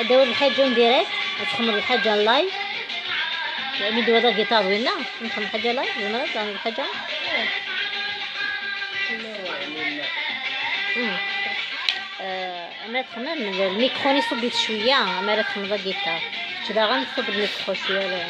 داول الحاجة ديريكت تخمر الحاجة لايف يعني دوا دا جيتار وينا نخمر الحاجة لايف زعما تعمل الحاجة انا تخمر الميكرو نصب شوية اما تخمر دا جيتار كدا غنصب الميكرو شوية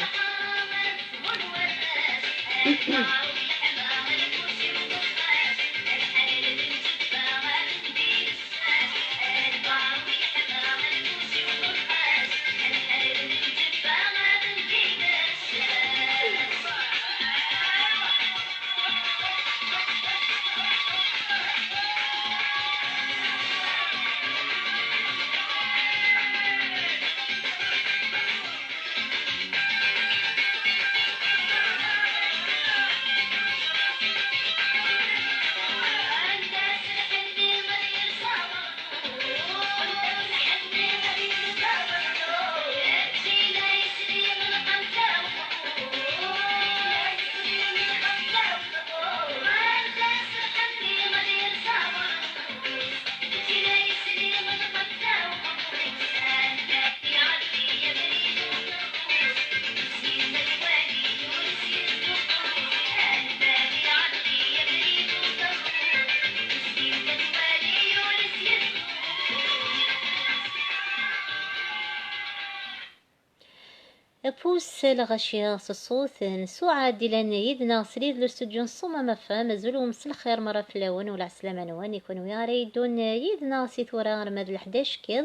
بوس الغشية الصوت نسوعة ديلان يدنا سريد الاستوديو نصوم ما فهم مازالو مسل خير مرة في اللون ولا عسلامة نوان يكونوا يا ريدون يدنا سيتورا رماد الحداش كيض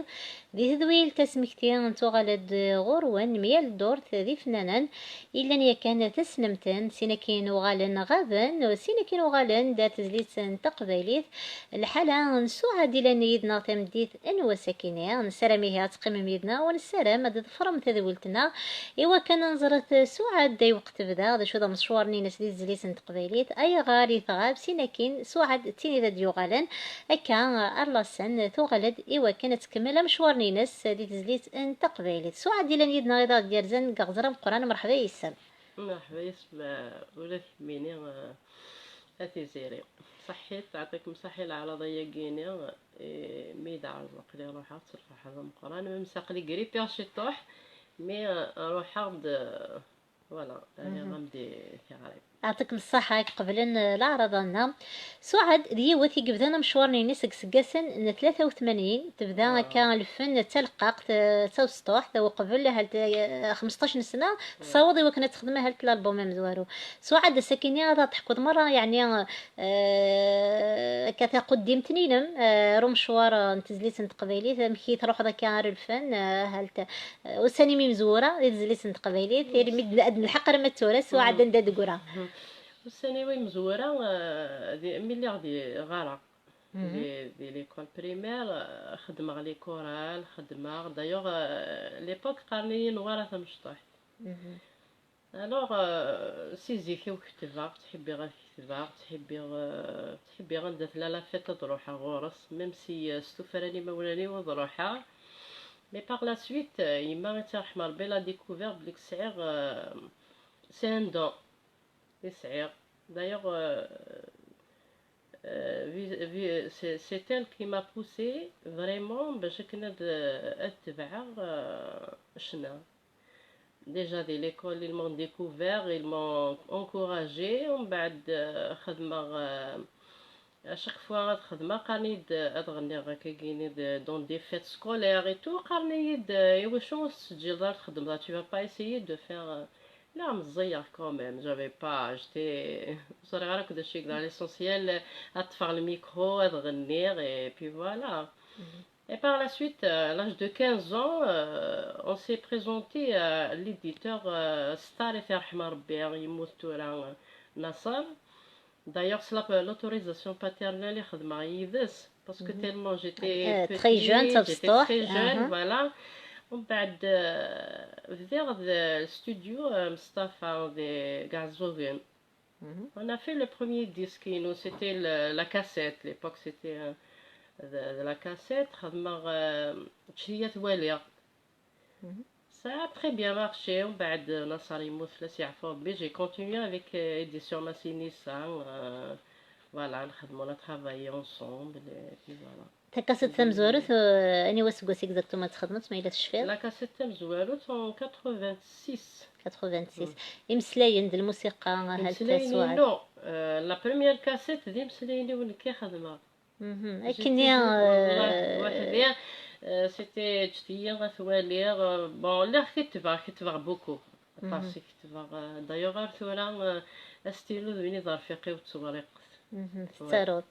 ذي هذويل تسمكتين نتو غالد غروان ميال دور ذي فنانان إلا نيا كان تسلمتن سيناكين وغالن غابن سيناكين وغالن دا تزليت تقبيليت الحالة نسوعة ديلان يدنا تمديت انوا ساكينيا نسراميها تقيم يدنا ونسرام هاد فرم تذولتنا إوا كان نزرت سعاد داي وقت بدا هذا شو ذا مشوار نيناس دي زليس تقبيليت أي غاري ثغاب سيناكين سعاد تيني ذا ديوغالن أكا أرلاسن ثغلد إوا كانت تكمل مشوار نيناس دي زليس تقبيليت سعاد ديال يدنا غيدا ديرزن قغزرم قران مرحبا يسم مرحبا يسم ولا ثميني أثيزيري صحيت تعطيكم صحي على ضيقيني ميدا على الوقت روحات صرف هذا مقران ممساق لي قريب ياشي طوح مي روح عرض فوالا انا غنبدي في غريب يعطيكم الصحة. قبل العرض لنا سعاد ديوتي قبدنا مشوارني نسق سقاسن 83 تبدا كان الفن تلقاق تو سطوح تو قبل هل 15 سنة تصاوضي وكانت تخدمها هل الالبوم مزوارو. سعاد ساكنة هذا تحكد مرة يعني كتا قدمتني لم رو مشوار نتزليت نت قبيلي مكي تروح ذاك الفن هل وساني مزورة تزليت نت قبيلي تير مد الحق رمتورة سعاد نداد قرا والثانوي مزورة ملي غادي غارة دي ليكول بريمير خدمة لي كورال خدمة دايوغ ليبوك قارني نوارة مشطوح الوغ سيزيكي وكتبا تحبي غير كتبا تحبي غير ندات لا فيت تروحها غورس ميم سي ستوفراني مولاني وضروحها مي باغ لا سويت يما غيترحم ربي لا ديكوفير بليك سعير سي ان دون يسعير d'ailleurs c'est elle qui m'a poussé vraiment باش كنا اتبعها شنا déjà dès l'école ils m'ont découvert ils m'ont encouragé ومن بعد خدمة à chaque fois خدمة قاني أتغني غاكا كيني dans des fêtes scolaires et tout قاني واش تجي لدار تخدم tu vas pas essayer de faire لا مزير كوميم جافي با جتي صغيرة هكا داكشي كدا ليسونسيال اطفى الميكرو تغني اي بي فوالا. Et par la suite, à l'âge de 15 ans, on s'est présenté à l'éditeur Star et Ferhma Rabbi يموت تورا نصر. D'ailleurs, c'est l'autorisation paternelle اللي خدمة يدس parce que tellement j'étais très jeune, j'étais très jeune, voilà. ومن بعد vers le studio Mustafa de Gazogen. On a fait le premier disque, nous c'était la cassette, l'époque c'était de la cassette, تشريات والية. Ça a très bien marché, ومن بعد نصر يموت فلاس يعفو ربي j'ai continué avec édition Massinissa, voilà نخدمو on a travaillé ensemble et puis voilà. تا كاسيت تم زوارث اني واسكوس اكزاكتومون تخدمت ما الا تشفير لا كاسيت تم زوارث en 86 86 يمسلاين د الموسيقى هل تسوعد نو لا بريمير كاسيت دي مسلايني ونكي خدمه كني وحدي سيتي جتيا غثوالير بون لا كتبغ بوكو طاسي كتبغ دايوغ ثورا استيلو ذويني ظرفيقي وتصوريق تارو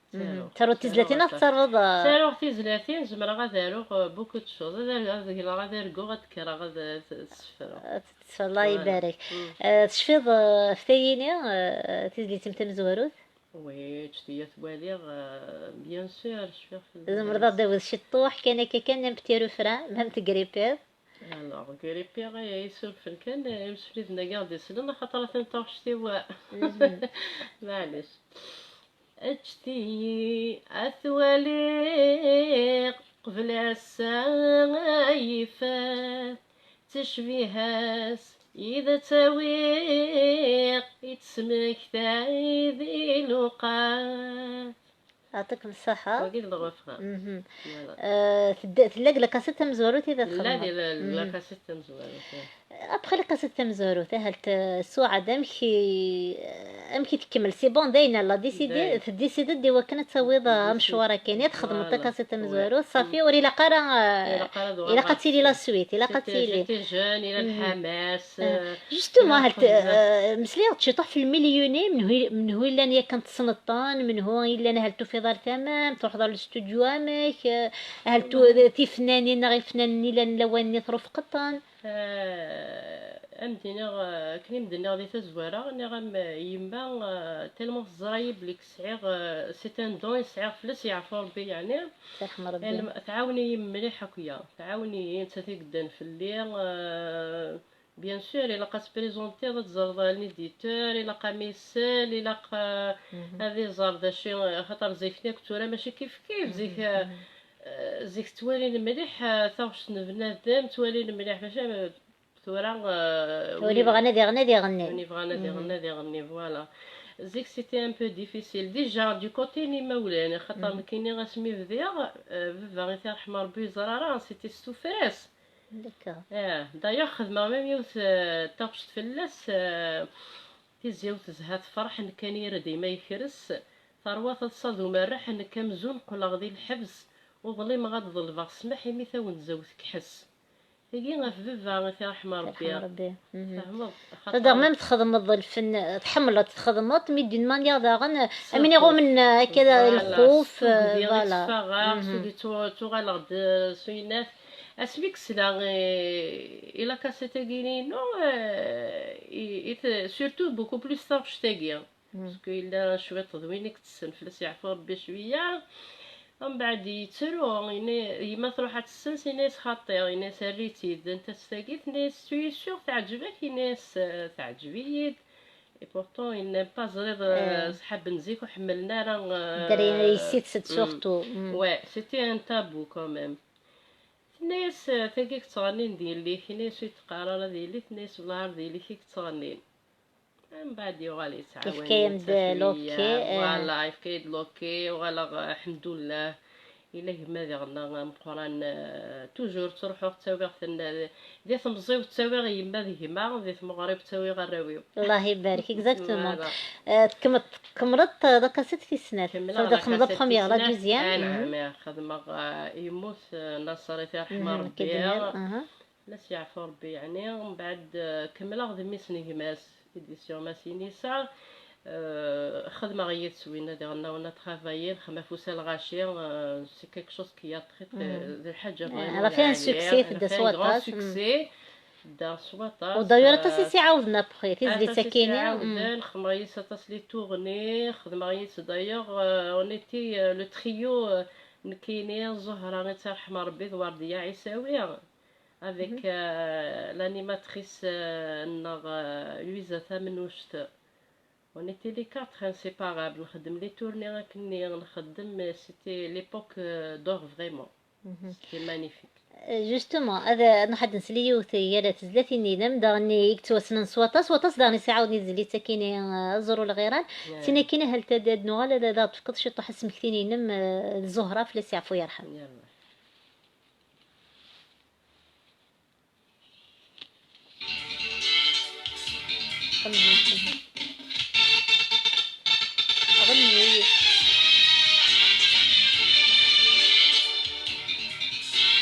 تزلاتين تارو تزلاتين زمرا غادارو بوكو تشوز غاداركو غادكرا غادسفرا الله يبارك. تشفيض فتايني تزليتم تمزواروث وي جديا ثواليغ بيان سور شفيغ زمرا داوز شطوح كان نبتيرو فرا مهم تقريبير alors غريبير يسولفن كان يمسفليد ناقا دي سنين خاطر تنطوح شتيوا معليش اجتي اثواليق قبل السايفات تشبيهاس إذا تاويق يتسمك ذي لقات. يعطيكم الصحة. وقيل الغفرة. تلاقي لاكاسيت مزوروت إذا تخدم. لا لاكاسيت مزوروت. أبخي لاكاسيت مزوروت هل السعادة أمكي تكمل سي بون داينا لا ديسيدي دي وكانت تسويض مشوارا كاين تخدم لاكاسيت مزوروت صافي وري لا قرا إلا قتيلي لا سويت إلا قتيلي. جيتي جون إلى الحماس. جوستومون هل مسلي تشطح في المليوني من هو إلا أنا كنت سنطان من هو إلا أنا هل في دار تمام تحضر الاستوديو امك هل تي فنانين غير فنانين إلا لواني ظروف قطان امدينا كني مدينا غادي تزواره ني غام يما تالمون الزرايب ليك سعير سي ان دون يسعير فلوس يعفو ربي يعني يرحم ربي تعاوني مليح هكايا تعاوني انت تقدن في الليل بيان سور الا قات بريزونتي غاد تزرد ليديتور الا قا ميسال الا قا هذه زرد شي خاطر زيفني كتورا ماشي كيف زيك توالي مليح ثاوش بنادم توالي مليح ماشي ثورا ولي بغا نادي يغني ولي بغا نادي يغني فوالا زيك سيتي ان بو ديفيسيل ديجا دو كوتي لي مولانا خاطر مكاينين غاسمي بديا باغي ترحم ربي زرارا سيتي ستوفريس داكوغ دايوغ خدمه ميم يوث طاقشت فلاس تيزيو تزهات فرح كان يردي ما يكرس ثروة تصاد ومرح كمزون قل غدي الحبس وظلي ما غتظل فاغ سمح يمي ثاون تزوجك حس هيجي غف فيفا غير رحمة يرحم ربي ربي. فهمت هذا خاطر ميم تخدم الفن تحملت تخدمات مي دون مانيير داغن امين يغو سيرتو من كذا فوالا الخوف السوق ديالي فوالا. تفاغا سوق تو غالغ سوينات اسميك سلا إلا كاسيتا كيني نو سورتو بوكو بلوس صافش تاكيا باسكو إلا شوية تضوينك تسنفلس يعفو ربي شوية من بعد يتسرو يما تروح تسنس ناس خاطر ناس ريتيد انت تستاقيت ناس سوي سيغ تعجبك ناس تعجبيد اي بورتون il n'aime pas زرير سحاب نزيك وحملنا راه دري يسيت سورتو. ouais c'était un tabou quand même الناس تلقيك تغنين ديالي في ناس يتقارا ديالي ناس والله ديالي فيك تغنين من بعد يغالي كيف تعاوني كاين لوكي فوالا كاين كاين لوكي وغالا الحمد لله إلا كما غنا القران توجور تروحو تساوي دي تمزيو تساوي يما ديما دي المغرب تساوي غراويو الله يبارك اكزاكتومون. كمرت داك ست في سنات صافي خمضه بخوميير لا دوزيام. نعم خدمه يموت نصر رحمه ربي ناس يعفو ربي يعني ومن بعد كمل غادي ميسني كماس إديسيون ماسينيسا خدمة غير سوينا ديالنا ونا ترافايي خدمة فوسا الغاشير سي كيك شوز كي تري حاجة راه فيها سوكسي في الدسواطاس سوكسي دا سواطاس ودايره تاسي عاودنا بخير كيزلي ساكيني عاودن خدمة غير تاسلي تورني خدمة غير دايوغ اونيتي لو تريو نكيني زهرة غير ترحم ربي ذواردية عيساوي avec l'animatrice Louisa Tamenoucht. On était les quatre inséparables. Les tournées c'était l'époque d'or vraiment. C'était magnifique. جوستومون هذا نحد نسلي يوثي يا تزلتي نيدم داني يكتوسن سواطاس داني ساعودني زلي تكيني زرو الغيران سينا كينا هل تداد نوال لا تفقد شي طح اسم كثيني نم الزهره فلس يعفو يرحم.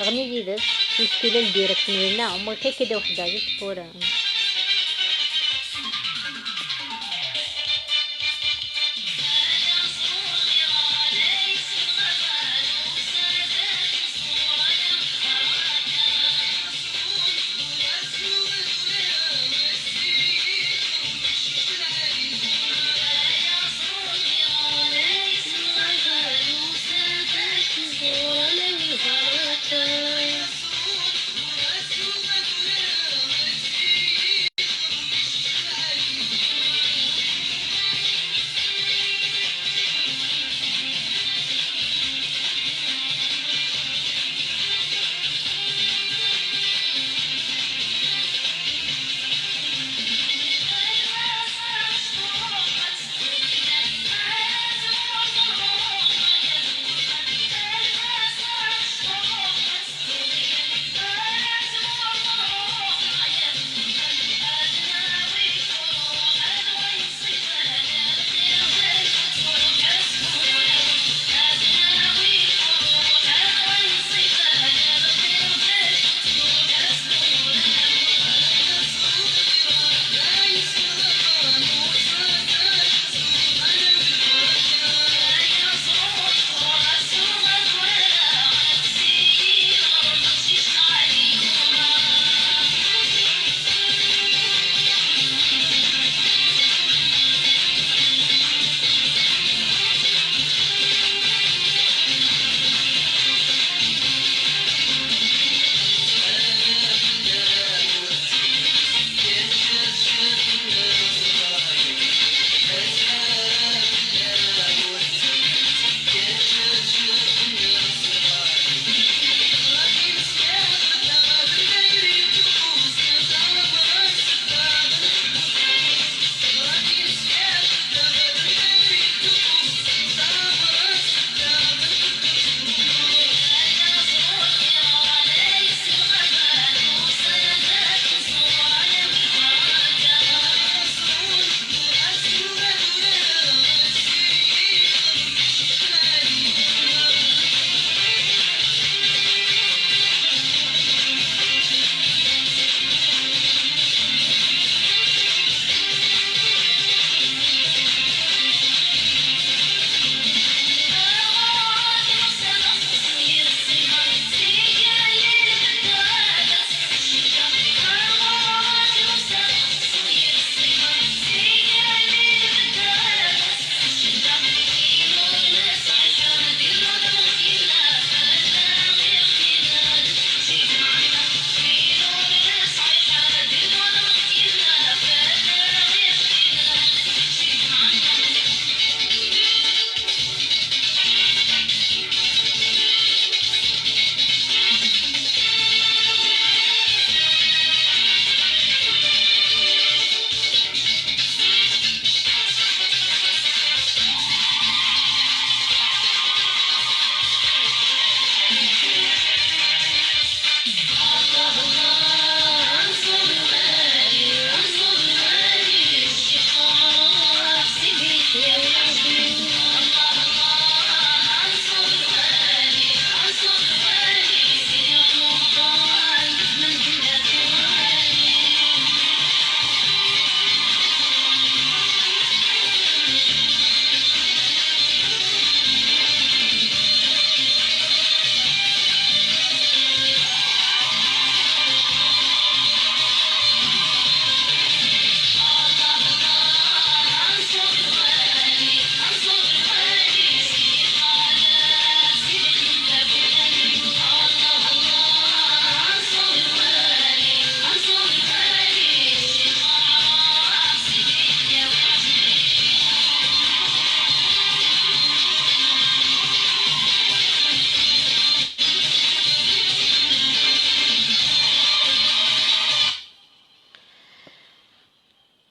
أغني جيدة مشكلة الديركت نوينا عمر كده وحدة جت فورا.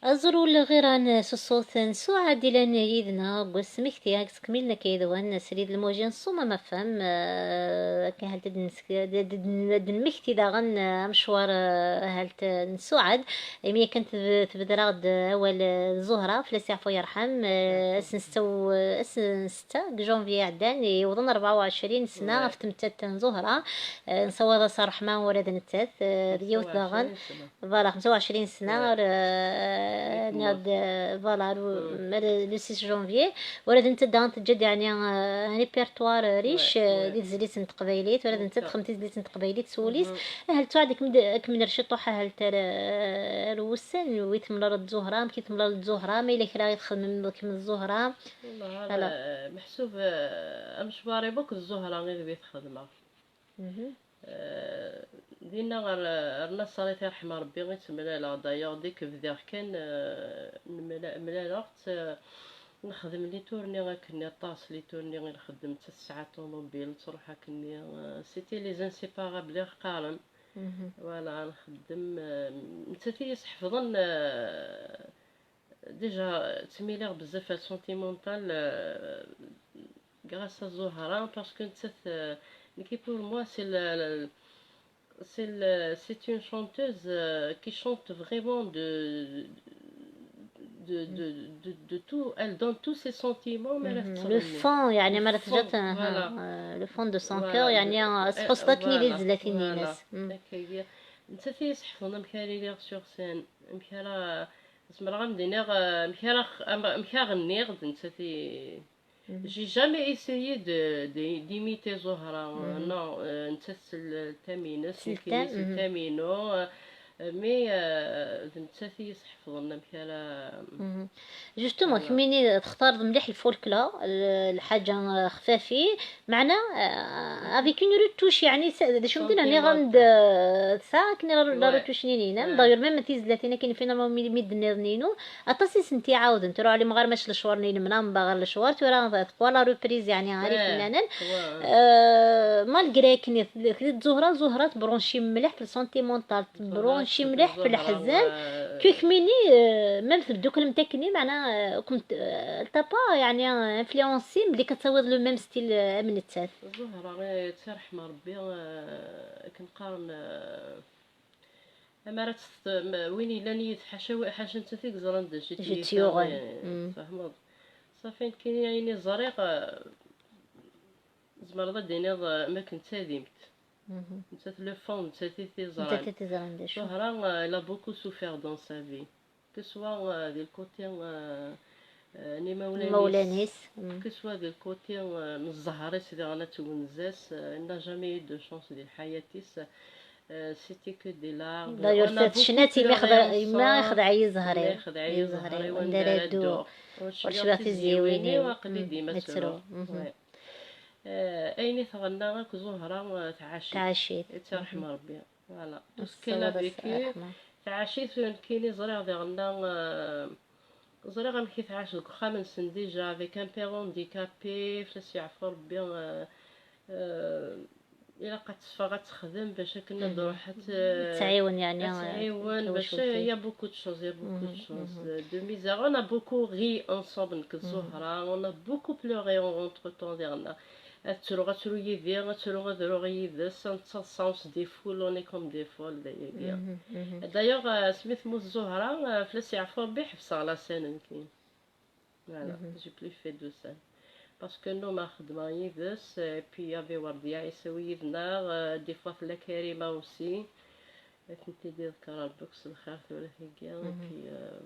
أزرو الغيران سصوت نسوع ديلان يدنا قسمك تياك سكملنا كيدوان سريد الموجين صوما ما فهم كان هل دنمكتي داغن مشوار هل نسوعد مية كانت تبدرغد أول زهرة فلاس يعفو يرحم سنستو ستا جونفي عدان يوضن 24 سنة في تمتت زهرة نصوض صار رحمن ولد نتات ديوت داغن فوالا 25 سنة ناد فوالا لو 6 جونفي ولد انت دانت تجد يعني ريبرتوار ريش ديال زليت تقبايليت ولد انت خمتي زليت تقبايليت سوليس هل تعدك كمن رشطوحة هل ترى الوسن ويتملر الزهرة كي تملر الزهرة ما إلا كرا يدخل من الزهرة والله هذا محسوب مشواري بوك الزهرة غير بيت خدمة دينا غير الناس صارت يرحم ربي غير تملالا دايوغ ديك بداغ كان ملالا نخدم لي تورني غاكني طاس لي تورني غير نخدم 9 طوموبيل تروح هاكني سيتي لي زانسيبارابل قارن فوالا نخدم نتاتي يحفظن ديجا تميليغ بزاف سونتيمونتال غراس الزهرة باسكو نتات qui pour moi c'est une chanteuse qui chante vraiment de tout, elle donne tous ses sentiments mais le fond يعني مرة جات le fond de son cœur يعني سحوصتني لي زلاتيني ناس نتا يصحفونا مكاري ليغ سور سين مكارا زمرا غندير مكارا غنيغ نتا J'ai jamais essayé d'imiter Zohra. Non, نتاس التامينس يمكن التامينو مي نتاثي يحفظنا بحال جوستومون كميني تختار مليح الفولكلور الحاجه خفافي معنا افيك اون روتوش يعني شنو ندير راني غند ساكن لا روتوش نينا داير ميم تيزلاتينا كاين فينا ميد نينو اطاسي سنتي عاود نترو علي مغار ماش لشوار نين منام باغ لشوار ترى ولا روبريز يعني عارف فنانان مالغري كني زهره برونشي مليح في السونتيمونتال برونشي مليح في الحزن كيكميني ميم في الدوك المتاكني معنا كنت تابا يعني انفلونسي ملي كتصاوب لو ميم ستيل من التاف الزهره ترحم ربي كنقارن امارات وين الا نيت حاشا انت فيك زران جيت يوغن فهمت صافي كاين يعني زريق زمرضه ديني ما كنت هاديمت نتا لو فون نتا تيزران زهرة elle a beaucoup souffert dans sa vie que soit du côté ني مولانيس que soit du côté من الزهرة سيدي انا تونزاس n'a jamais eu de chance ديال حياتيس سيتي كو دي لارم داير شناتي ما يخدع يزهري وندردو ورشبات الزيويني وقلي ديما تسرو ايني ثغنا غاك زهرة تعاشيت ترحم ربي فوالا دوسكيلا فيكو تعاشيت كايني زريغ ديالنا زريغ مكي تعاش دوك 5 سن ديجا افيك ان بير هانديكابي فلاس يعفو ربي إلا قد غتخدم باش كنا نروح تعاون يعني تعاون باش يا بوكو دو شوز يا بوكو دو شوز دو ميزير اون ا بوكو ري انصومبل كزهرة اون ا بوكو بلوري اونتر طون ديالنا غترو يدي غترو يدس نتصاوص دي فول اوني كوم دي فول دايوغ سميت مو الزهرة فلاس يعفو ربي حبسها لا سين كاين فوالا جي بلي في دو سين باسكو نو ما خدمه يدس بي يافي ورديه يسوي يدنا دي فوا في الكريمه اوسي كنتي دير كرا بوكس الخير ولا هكا بي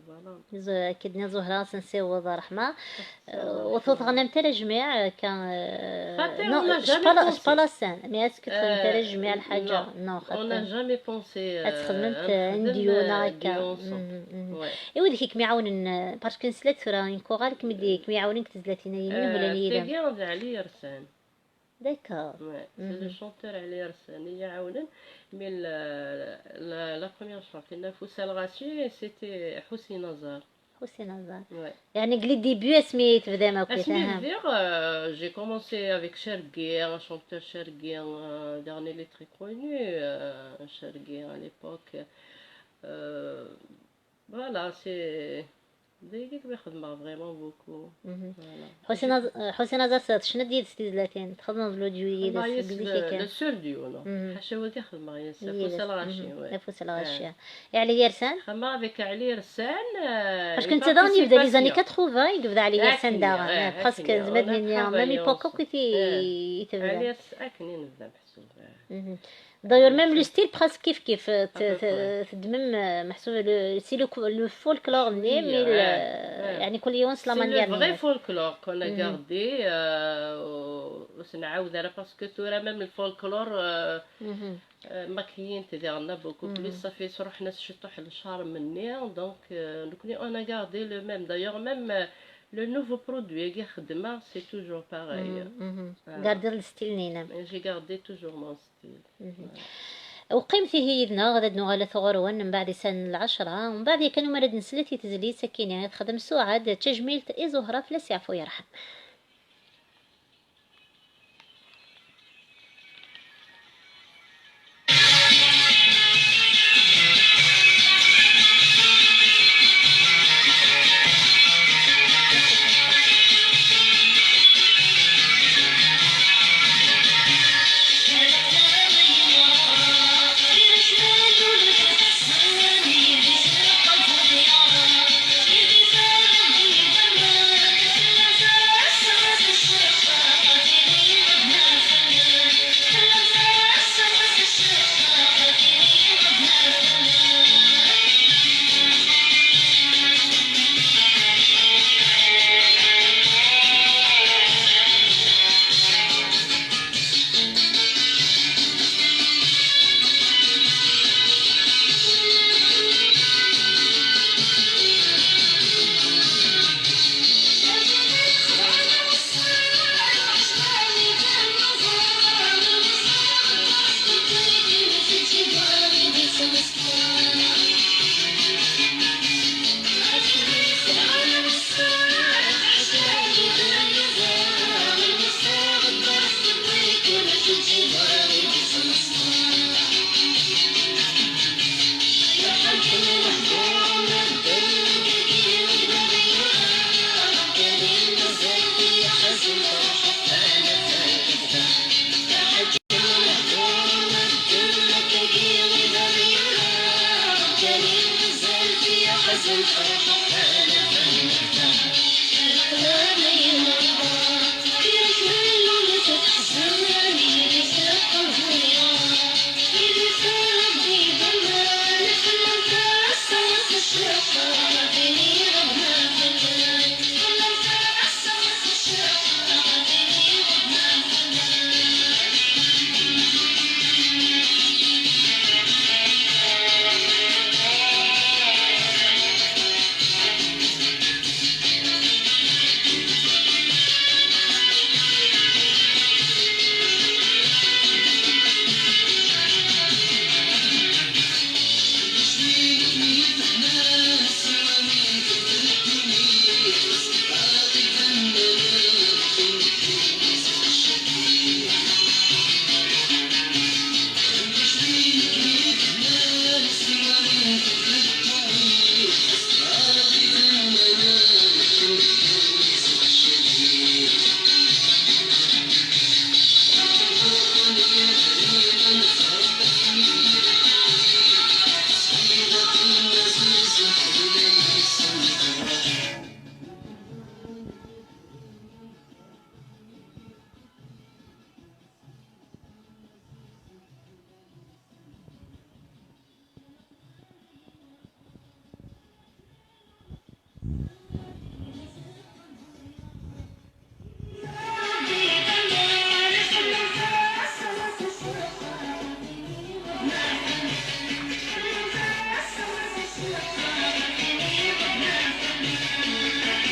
فوالا كدنا زهره سنسيو رحمه وثوث غنم ترجمع كان سبالاسان مي اسكو ترجمع الحاجه نو خاطر انا جامي بونسي خدمت انديونا هكا ايوا ديك كيعاون باسكو نسلات راه نكوغال كمديك كيعاونك تزلاتينا يمين ولا نيدا تيغي علي رسان داكور سي لو شونتور علي رسان يعاونن مي لا بروميير شوا في نفوسه الغاشي سيتي حسين نزار يعني قلي ديبي سميت بدا ما كنت اسمي j'ai commencé avec Cherguer, un chanteur Cherguer, un dernier très connu Cherguer à l'époque فوالا سي دايريك بخدمة فريمون بوكو. فوالا حسين نظرت شنو ديال 36 تخدم بلوديو خدمة يدس ياس بليكي لو كان سول ديو نو حاشا هو خدمة ياس فوس يدس الغاشي وي. نفوس الغاشية يعني يرسان خدمة افيك علي رسان باش اون كنت داني بدا لي زاني بارتيسيباسيون 80 يقبض على يرسان داغا براسك هاكني اون زمدني ميمي ترافايي باكا اونصومبل. كنتي يتبدا علي هاكني نبدا محسوب دايور ميم لو ستيل براسك كيف ابوبري تدمم محسوب سي لو فولكلور ني مي شوية يعني كل يوم لا سي لو مانيير فغي نيمات فولكلور كنا غاردي واش نعاود انا باسكو تورا ميم الفولكلور ماكيين تديرنا بوكو بليس صافي تروح ناس شطوح الشهر مني دونك نكوني انا غاردي لو ميم دايوغ ميم لو نوفو برودوي كي خدمه سي توجور باغاي. غاردي الستيل نينا جي غاردي توجور مون ستيل. وقيمتي هيدنا غادا نغالا ثغروان من بعد سن العشرة ومن بعد كانوا مرد نسلتي تزلي سكينة تخدم سعاد تجميل اي زهرة فلاس يعفو يرحم. حزن فرح